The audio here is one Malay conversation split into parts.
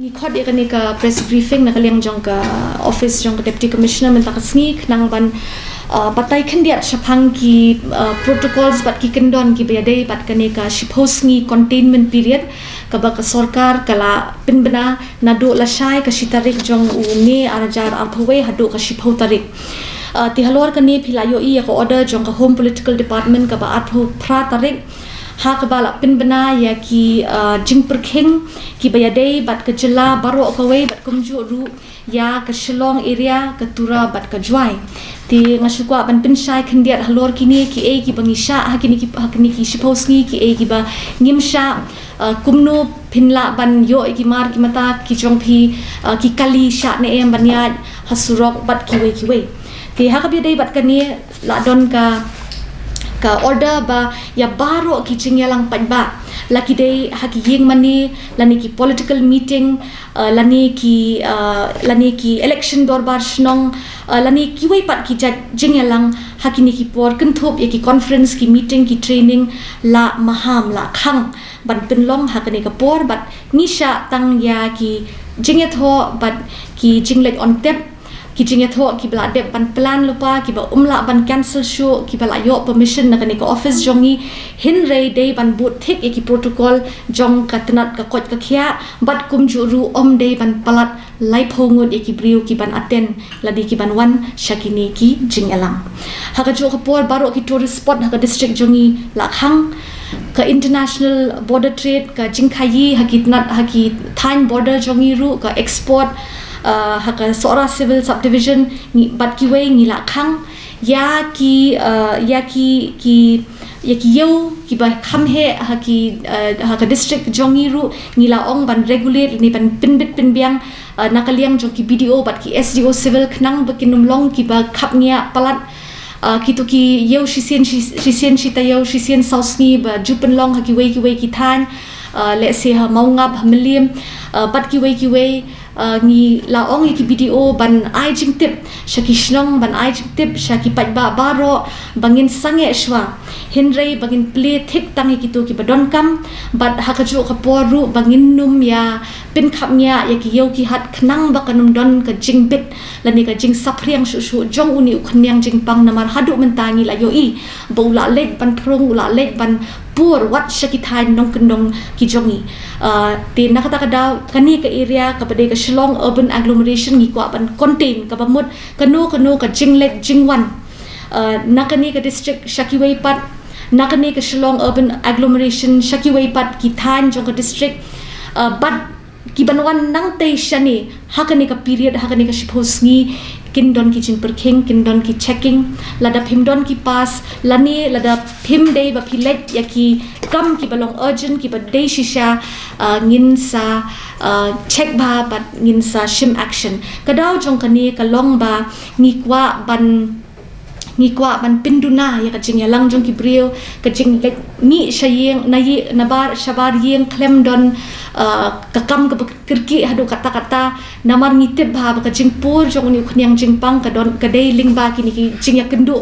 Ngikot dia kena ke press briefing nak kaliang jong ke office jong ke deputy commissioner minta kesni kenang ban batai kendiat syapang ki protocols bat ki kendon ki bayadai bat kena ke shiposngi containment period ke ba ke sarkar kala pinbena nadu lasai ke shitarik jong unge arajar arthwe hadu ke shipau tarik ti halor kene philayo I ko order jong ke home political department ke ba arthu pra tarik ha kebala pinbena ya ki jing perkhing ki bayadai bat ke jela baro kawai bat kumju ru ya ke Shillong area ke tura bat ke juai ti ngasukwa ban pinsai khendiat halor kini ki e ki bangisha ha kini ki shiposngi ki e ki ba ngimsha kumnu pinla ban yo ki mar ki mata ki jongphi ki kali sha ne em banya hasurok bat ki we ti ha ka bayadai bat kani la don ka order ba ya baro ki cingyalang padba laki dei haki yeng mani lani ki political meeting lani ki election dorbar snong lani ki wei pat ki jingyalang haki ni ki por kenthop ya ki conference ki meeting ki training la maham la khang ban pinlong hakani ka por bat nisha tang ya ki jingetho bat ki jinglek on tap ki jingetho ki bla de ban plan lupa ki ba umla ban cancel show ki bala yo permission na kani ko office jongi hin rei dei ban but thik ki protocol jong katnat ka kot ka khia bat kum juru om dei ban palat lai phongun ki briu ki ban aten ladi ki ban wan shakini ki jingelang haka jo kapor baro ki tourist spot haka district jongi la khang ka international border trade ka jingkhayi hakitnat haki thain border jongi ru ka export haka Sora civil subdivision bat ki wei ngila khang ya ki yau ki ba kham he haka district jongiru ngila ong ban regulate ni ban pinbit pinbiang nakaliang jong ki BDO bat ki SDO civil khnang bakinum long ki ba khapnia palat kitu ki yau shisien shita yau shisien sausni ba jupen long haki wei ki than let's say ha maungap hamlim bat ki wei ni laong ki BDO ban ai jing tip shaki shnong ban ai jing tip shaki patba baro bangin sange shwa hinrei bangin play thik tangi kitu ki badon kam bat hakaju kaporu bangin num ya pin khapnya ya ki yau ki hat khnang bakanum don ka jing bit lani ka jing sapriang shu jong uni ukhnyan jing pang namar hadu mentangi la yo I bola lek ban prong ula lek ban pur wat shaki thai nong kendong ki jongi ti nakata kadaw kani ka area kapade ka Shillong urban agglomeration ngi kwa ban contain ka bamut kanu ka jinglek jingwan nakani ka district shakiwei pat nakani ka Shillong urban agglomeration shakiwei pat ki than jong ka district but ki banwan nang te shani hakani ka period hakani ka shiposngi kindon ki jing perkhing kindon ki checking lada phimdon ki pass lani lada phim dei ba philek ya ki kam ki balong urgent ki ba dei shisha ngin sa check ba bat ngin sa shim action kadaw jong kani ka long ba ngikwa ban pinduna ya ka jing yalang jong ki brio ka jing lek mi shayeng nayi nabar shabar yeng klem don ka kam ka kirki hadu kata namar ngitip ba ka jing pur jong ni khnyang jing pang ka don ka dei ling ba ki ni ki jing ya kendu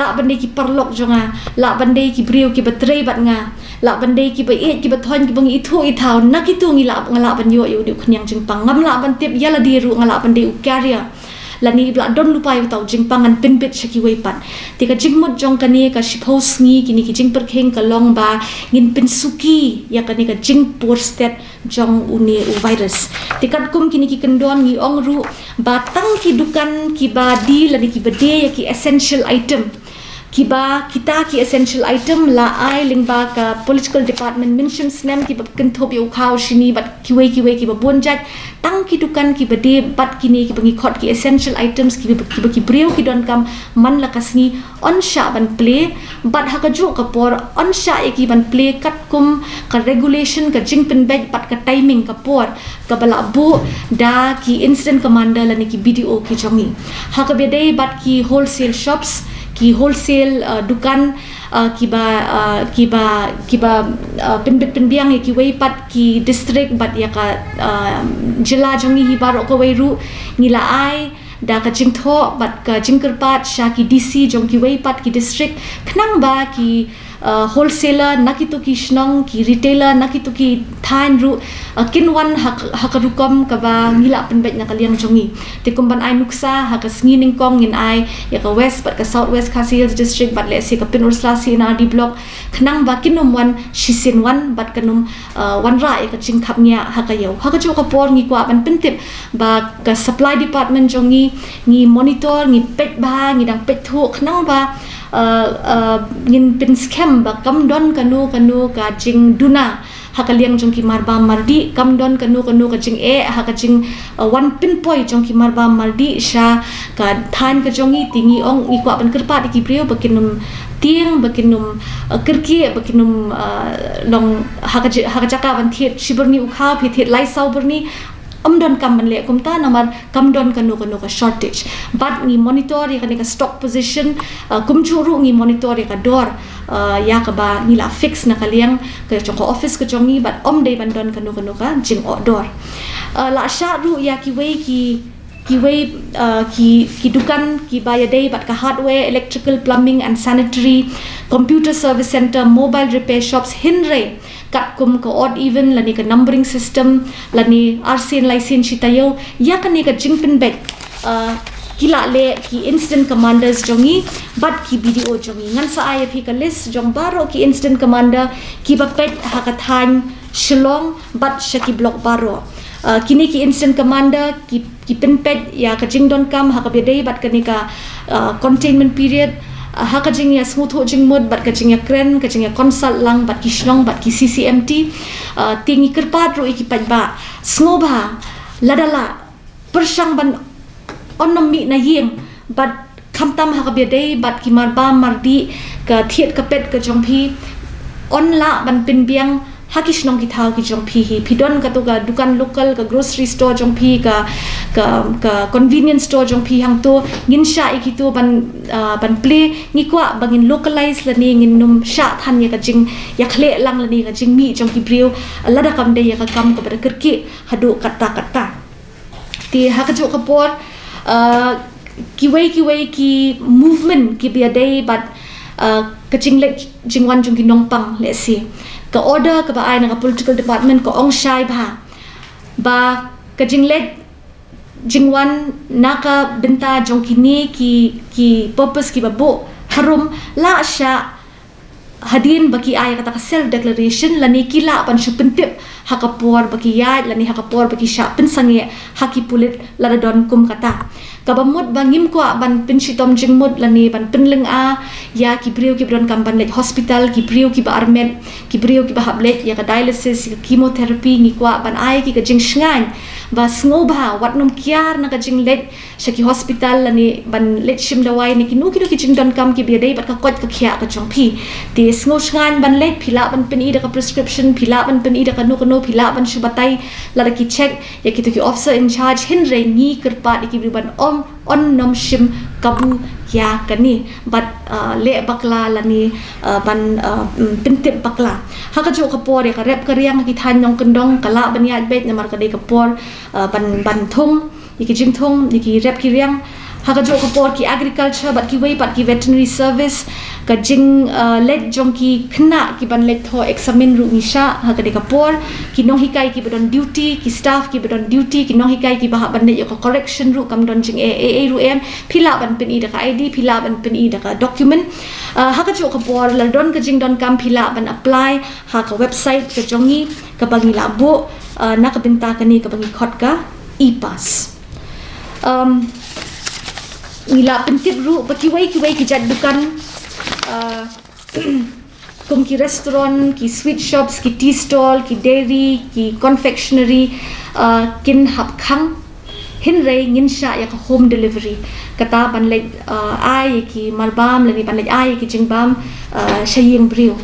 la bande ki parlok jonga la bande ki brio ki batrei bat nga la bande ki ba ki ba thon ki bangi thu I thau nakitu ngi la ngala ban yo yu ni khnyang jing pang ngam la ban tip yala di ru ngala bande u carrier lani bla don lupa yu tau jing pangan pinbit shaki wei pat tika jingmut jong kani ka shipos ngi kini ki jing perkheng ka long ba ngin pinsuki ya kani ka jing por stet jong uni virus tikat kum kini ki kendon ngi ong ru batang ki dukan ki ba di lani ki bade ya ki essential item kiba kita ki essential item la ai lingba ka political department mention snam ki kenthop yu khau shini bat kiwei ki ba bonjat tang ki dukan ki bade bat kini ki bangi khot ki essential items ki breu ki don kam man la kasni on sha ban play bat hakaju ka por on sha ki ban play kat kum ka regulation ka jingpen bag pat ka timing ka por ka bala bu da ki incident commander la ni ki BDO ki jongi hakabede bat ki wholesale shops ki wholesale dukan kiba pinbit pinbiang ki wei pat ki district bat ya ka jila jongi hi baro ko wei ru ngila ai da ka jingtho bat ka jingkerpat sha ki DC jong ki wei pat ki district khnang ba ki wholesaler nakitu ki shnong ki retailer nakitu ki thain ru kinwan hakarukom kaba ngila penbet na kaliang jongi te kumban ai nuksa haka sngin kong in ai ya ka west but ka southwest Khasi Hills district but let's say ka Pinur Slasi na di block khnang ba kinum wan shisin wan but kanum wan ra ka ching khap nya haka yo haka chu ka por ngi kwa ban pentip ba ka supply department jongi ngi monitor ngi pet ba ngi dang pet thu khnang ba ngin pin scam ba kam don kanu ka jing duna hakaliang jongki marba mardi kam don kanu ka jing haka jing one pinpoint jongki marba mardi sha ka than ka jongi tingi ong i kwa ban kerpa ki brio bakinum tiang bakinum kerki bakinum long haka jaka ban thiet shiburni ukha phi thiet lai sau burni don kam ban le kumta namar kam don kanu ka shortage but ni monitor ya ka stock position kumchuru ngi monitor ya ka dor ya ka ba ni la fix na kaliang ka choko office ka jongi but dei ban don kanu ka jing dor la sha ru ya ki wei ki dukan ki baya dei but ka hardware electrical plumbing and sanitary computer service center mobile repair shops hinre kat kum ka odd even lani ka numbering system lani RCN license chitayo ya ka ni ka jingpin back kila le ki incident commanders jongi but ki BDO jongi ngan sa ay phi ka list jong baro ki incident commander ki ba pet hakathan Shillong but shaki block baro kini ki incident commander ki pinpet ya ka jingdon kam hakabedei bat kani ka containment period haka jing ya smooth ho jing mod bat ka jing ya kren ka jing ya consult lang bat ki shlong bat ki CCMT tingi kerpat ro iki pajba snoba ladala persang ban onomi na yeng bat khamtam hakabedei bat ki marba mardi ka thiet ka pet ka jongphi onla ban pinbiang hakish nong ki thau ki jong phi hi phidon ka to ga dukan local ka grocery store jong phi ka convenience store jong phi hang to ngin sha ki to ban play ngi kwa bangin localize la ni ngin num sha than ya ka jing ya khle lang la ni ka jing mi jong ki brio lada kam de ya ka kam ka bar kirki hadu kata ti ha ka jo ka por ki wei ki movement ki bia day but ka jing le jing wan jong ki nong pang let's see ka order ka ba ai na political department ko ong shai ba ka jinglet jingwan naka benta jongkini ki purpose ki babo harum la sha hadin baki ai kata self declaration lani kila pan supentip hakapor baki yai lani hakapor baki sha pensange haki pulit lada don kum kata kabamut bangim ko ban pinshitom jingmut lani ban penleng ya ki brio ki bron kamban le hospital ki brio ki ba armet ki brio ki ba hablet ya ka dialysis ki chemotherapy ni kwa ban ai ki ka jing shngan ba sngoba watnum kiar na ka jing let shaki hospital lani ban let shim dawai ni ki nu ki jing don kam ki biadei bat ka kot ka khia ka jongphi ti sngo shngan ban let phila ban pen ida ka prescription phila ban pen ida ka no phila ban shubatai la ki check ya ki to ki officer in charge hinre ni kerpa ki ban on nom shim kabu ya kani but le bakla lani ban pintip bakla haka jo kapor ya ka rep karyang ki than nong kendong kala ban ya bet namar ka de kapor ban thong ki jing thong ki rep ki riang haka jo kapor ki agriculture but ki wei but ki veterinary service ka jing let jong ki khna ki ban let tho examine ru misha haka de kapor ki nong hikai ki badon duty ki staff ki badon duty ki nong hikai ki ba ban ne ko correction ru kam don jing a ru em phila ban pen ida ka id phila ban pen ida ka document haka jo kapor la don ka jing don kam phila ban apply haka website ka jongi ka bangi labo na ka binta ka ni ka bangi khot ka e-pass nila pentip ru pakiwai ki jad dukan kum ki restaurant ki sweet shops ki tea stall ki dairy ki confectionery kin hap khang hin rei ngin sha ya ka home delivery kata ban le ai ki malbam lani ban le ai ki jingbam shaying brio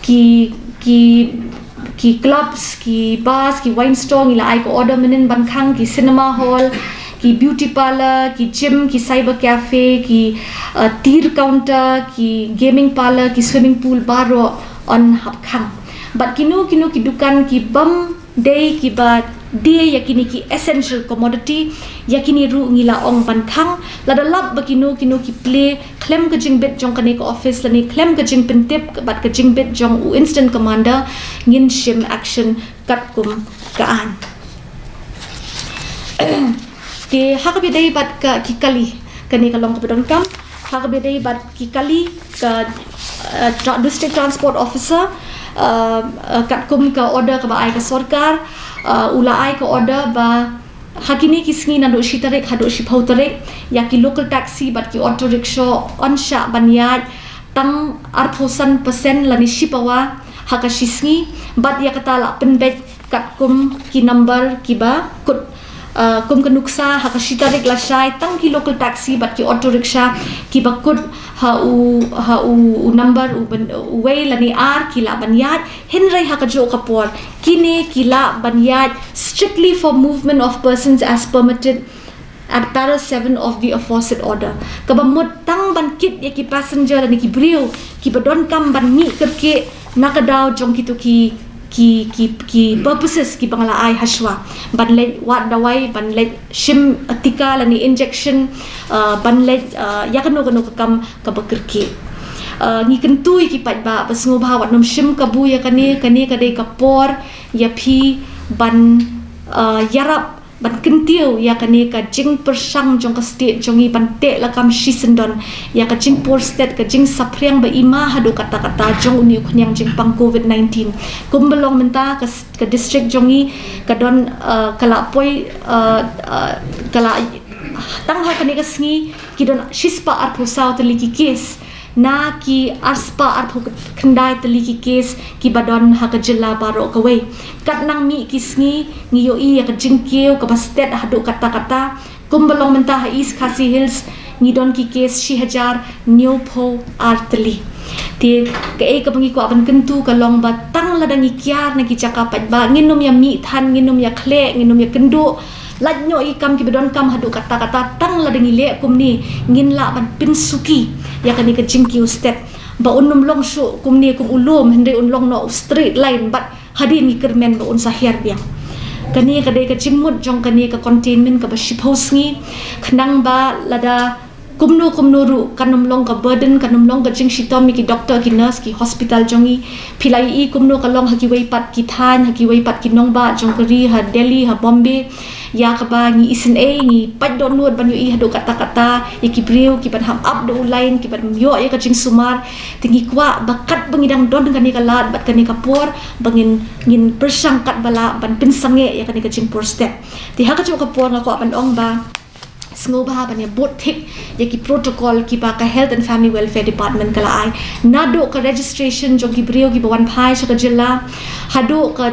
ki clubs ki bars ki wine store ila ai ko order menen ban khang ki cinema hall ki beauty parlor ki gym ki cyber cafe ki tir counter ki gaming parlor ki swimming pool baro on hap khang but kinu ki dukan ki bam day ki ba dia yakini ki essential commodity yakini ru ngila ong ban khang la da lab bakinu kinu ki play claim ka jing bet jong kane ka office lani claim ka jing pentip bat ka jing bet jong u instant commander ngin shim action kat kum ka an te hakabe dei bat ka kikali kane ka long ka bedon kam hakabe dei bat kikali ka district transport officer kat kum ka order ka ba ai ka sarkar ula ai ka order ba hakini kisngi na do shitarek hado shipau tarek ya ki local taxi bat ki auto rickshaw onsha banyat tang 8% lani shipawa haka shisngi bat ya kata la penbet kat kum ki number ki ba kut kum kanuksa haka shitarek la shai tang ki local taxi bat ki auto rickshaw ki ba kut ha u number u way lani ar kila banyat henrai haka jo kapor kine kila banyat strictly for movement of persons as permitted at para 7 of the aforesaid order kabamut tang ban kit ya ki passenger lani ki brio ki badon kam ban mi kerke nakadaw jong kitu ki purposes ki bangala ai haswa ban let wat dawai ban let shim atika lani injection ban let yakano kam ka bakirki ngi kentui ki pat ba pasngo ba wat nom shim kabu ya kane kadai kapor ya phi ban yarap ban kentiu ya kane ka jing persang jong ka state jongi ban te la kam shisendon ya ka jing por state ka jing sapriang ba ima hadu kata-kata jong uni khnyang jing pang covid-19 kumbelong menta ka district jongi ka don kala poi kala tang ha kane ka sngi ki don shispa ar pusau teli ki case na ki aspa arpho khandai tali ki case ki badon ha ka jilla baro ka wei kat nang mi kisngi ngiyo I ka jingkeu ka bastet hadu kata-kata kumbalong menta ha East Khasi Hills ngidon ki case 6000 new pho artli ti ka e ka bangi ko aban kentu ka long ba tang ladangi kyar na ki cakapat ba nginom ya mi than nginom ya khle nginom ya kendu lajnyo I kam ki bedon kam hadu kata-kata tang ladangi le kumni ngin la ban pinsuki ya kani ka jingkiu step ba unum long shu kumni kum ulum hende unlong no street line but hadi mi kermen ba un sahir biang kani ka dei ka jingmut jong kani ka containment ka ba shiphousngi khnang ba lada kumnu ru kanum long ka burden kanum long ka jing shitom ki doctor ki nurse ki hospital jongi philai I kumnu ka long haki wei pat ki than haki wei pat ki nongba jongkari ha Delhi ha Bombay ya ka ba ngi isen a ngi pat don nuat ban yu I hadu kata-kata ya ki breu ki ban ham up do line ki ban yo ya ka jing sumar tingi kwa bakat bangidang don kani ka lat bat kani ka por bangin ngin persang kat bala ban pinsange ya kani ka jing por step ti ha ka jo ka por nga ko ban ong ba sngoba ban ya bot thik ya ki protocol ki ba ka health and family welfare department kala ai nado ka registration jo ki brio ki bawan phai sa ka jilla hado ka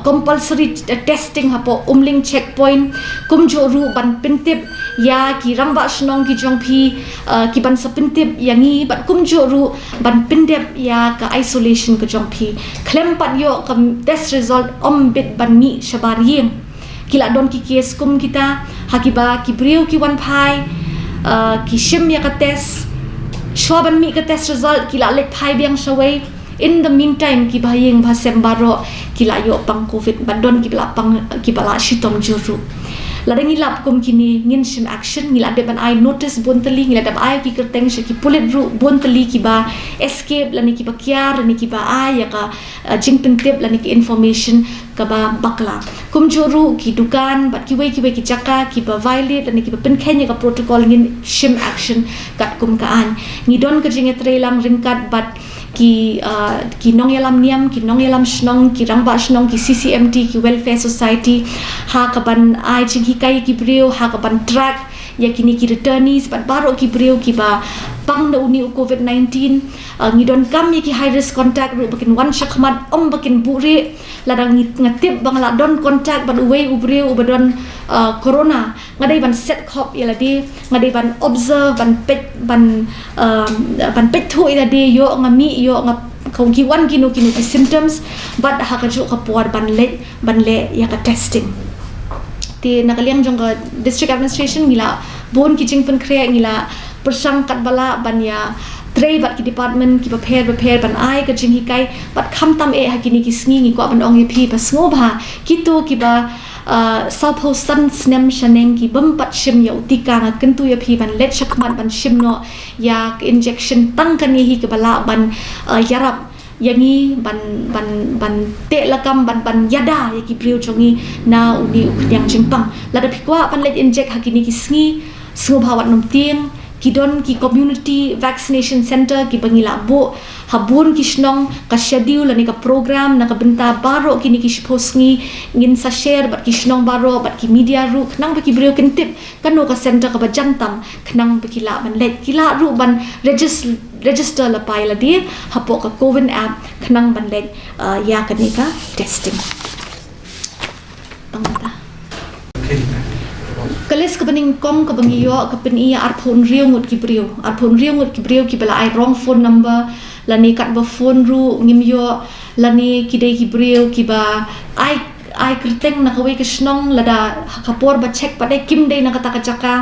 compulsory testing hapo umling checkpoint kumjo ru ban pintip ya ki rangba snong ki jong phi ki ban sa pintip yangi ban kumjo ru ban pindep ya ka isolation ka jong phi klem pat yo ka test result bit ban mi shabar yeng kila don ki case kum kita hakiba ki brio ki wan phai ki shim ya ka test shwaban mi ka test result kila lek phai biang shawai in the meantime ki bhayeng bha sembaro kila yo pang covid badon ki bala shitom juru ladang ilap kum kini ngin shim action ngila de ban I notice bontali ngila de ai ki kerteng ki pulit ru bontali ki ba escape lani ki ba kyar lani ki ba ai ya ka jingpin tip lani ki information ka ba bakla kum juru ki dukan bat ki wei ki jaka ki ba violate lani ki ba pen khenya ka protocol ngin shim action kat kum ka an ngidon ka jinge trelang ringkat bat ki nong yalam niam ki nong yalam snong ki rangba snong ki CCMT ki welfare society ha ka ban ai jing hikai ki brio ha ka ban track ya kini ki returnees bat baro ki brio ki ba pang da uni covid-19 ngidon kam ya ki high risk contact ru bakin wan shakmat bakin bure ladang ngatip bang la don contact ban uwei ubrio ubadon corona ngadai ban set khop ya ladi ngadai ban observe ban pet thu ila de yo ngami yo ngap kong ki wan kinu ki symptoms but ha ka jo ka por ban le ya ka testing ti nakaliang jong ka district administration ngila bon ki jing pen khre ngila persang kat bala ban ya tray bat ki department ki prepare ban ai ka jing hikai bat kham tam e hakini ki sngi ngi ko ban ong ye phi pas ngo bha ki to ki ba South Houston snem shaneng ki bampat shim ya utika nga kentu ya phi ban let shakmat ban shim no ya injection tang kan hi ke bala ban yarap yangi ban te lakam ban yada ya ki priu chongi na uni yang jingpang lada phikwa ban let inject hakini ki sngi sngo bhawat nom tieng kidon ki community vaccination center ki bangila bo habun ki shnong ka schedule ani ka program na ka benta baro kini ki posngi ngin sa share bat ki shnong baro bat ki media ru knang ba ki breu kentip kano ka center ka bajantam knang ba ki la ban let ki la ru ban register la pai la di hapo ka COVID app knang ban let ya ka ni ka testing tangata Kalis kebening kong kebengiyo kepeni arphon riungut ki brio ki bala ai wrong phone number lani kat ba phone ru ngimyo lani kidai ki brio ki ba ai kerteng na kawe kesnong lada kapor ba check pada kim dei na kata kacaka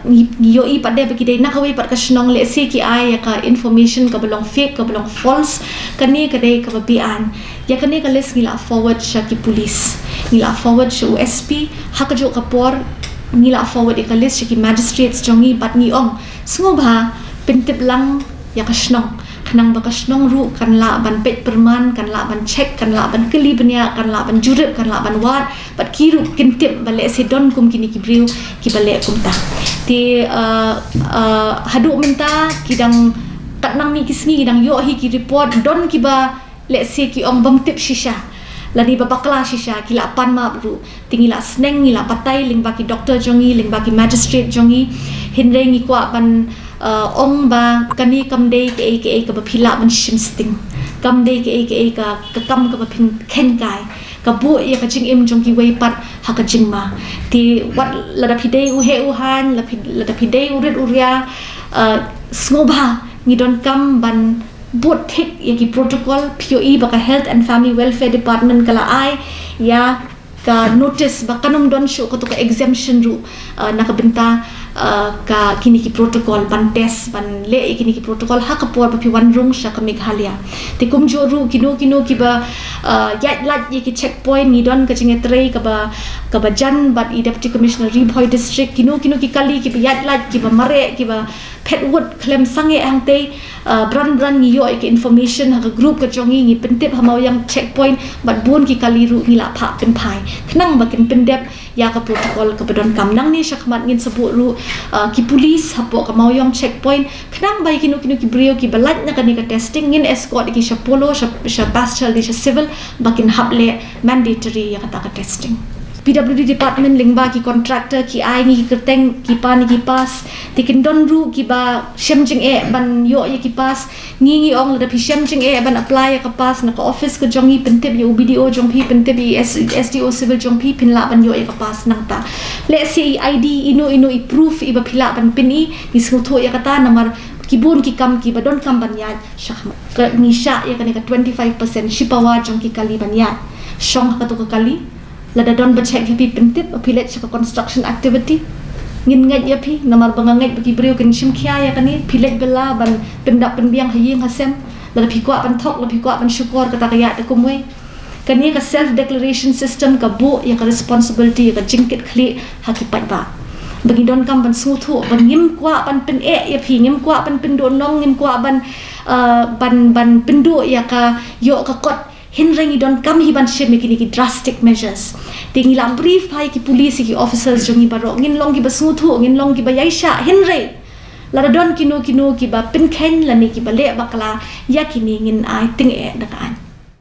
ngiyo I pada bagi dei na kawe pat kesnong le se ki ai ka information ka belong fake ka belong false kani ka dei ka bian ya kani kalis ngila forward sha ki police ngila forward sha USP hakajo kapor ngila forward ikalis ki magistrates jongi bat ni ong sngoba pentip lang ya kasnong kanang bakasnong ru kan la ban pet perman kan la ban check kan la ban keli benya kan la ban jurep kan la ban war bat kiru kintip bale se don kum kini ki briu ki bale kum ta ti hadu menta kidang katnang ni kisni kidang yo hi ki report don ki ba le se ki ong bam tip shisha lani babakla shisha kila pan ma ru tingila sneng ngila patai ling baki doctor jongi ling baki magistrate jongi hinre ngi kwa ban ong ba kani kamdei ke ka phila ban shim sting kamdei ke ka kam ka phin khen kai ka bu ya ka jing im jong ki wei pat ha ka jing ma ti wat lada phidei u he u han lada phidei u ret uria snoba ngi don kam ban bot thik ya ki protocol POE baka health and family welfare department kala ai ya ka notice bakanum don show ko to ka exemption ru nakabenta ka kini ki protocol ban test ban le kini ki protocol ha ka por pa pi wan rung sha ka Meghalaya te kum jo ru kino ki ba yat lat ye ki checkpoint ni don ka chinge trei ka ba jan bat deputy commissioner Ribhoi district kino ki kali ki ba yat lat ki ba mare ki ba Petwood klem sange ang te bran ni yo ki information ha ka group ka jongi ngi pentip ha mau yang checkpoint bat bun ki kali ru ni la pha pen phai knang ba kin pendep ya ka protocol ka bedon kam nang ni shakmat ngin sebut ru ki police hapo ka mau yang checkpoint knang ba kino ki brio ki balat na kani ka testing ngin escort ki sha polo sha pastel di sha civil bakin hable mandatory ya kata ka testing PWD department lingba ki contractor ki ai ni ki kerteng ki pa ni ki pas tikin don ru ki ba shemjing ban yo ye ki pas ngi ong la da pi shemjing ban apply ka pas na ka office ka jongi pentip ye UBDO jong pi pentip SDO civil jong pi pin la ban yo ye ka pas nang ta le si ID ino I proof I ba phila ban pin ni sngutho ya kata namar kibun ki kam ki badon kam ban ya shakma ka ni sha ya ka 25% shipawa jong ki kali ban ya shong ka to ka kali lada don ba check pi pentip apilet sa construction activity ngin ngai ya pi namar bangangai bagi brio kin shim khya ya kani pilet bela ban pendap penbiang haying hasem lada pi kwa ban thok la pi kwa ban syukur kata kaya de kumwe kani ka self declaration system ka bu ya ka responsibility ka jingkit khli hakipat ba bagi don kam ban suthu ban ngim kwa ban pen ya pi ngim kwa ban pendo nong ngim kwa ban pendo ya ka yo ka kot hinrengi don kam hi ban shim kini ki drastic measures tingi lam brief pai ki police ki officers jongi baro ngin long ki basuthu ngin long ki bayaisha hinre la don kino ki ba pin khen la ni ki ba le bakla ya kini ngin ai ting dakaan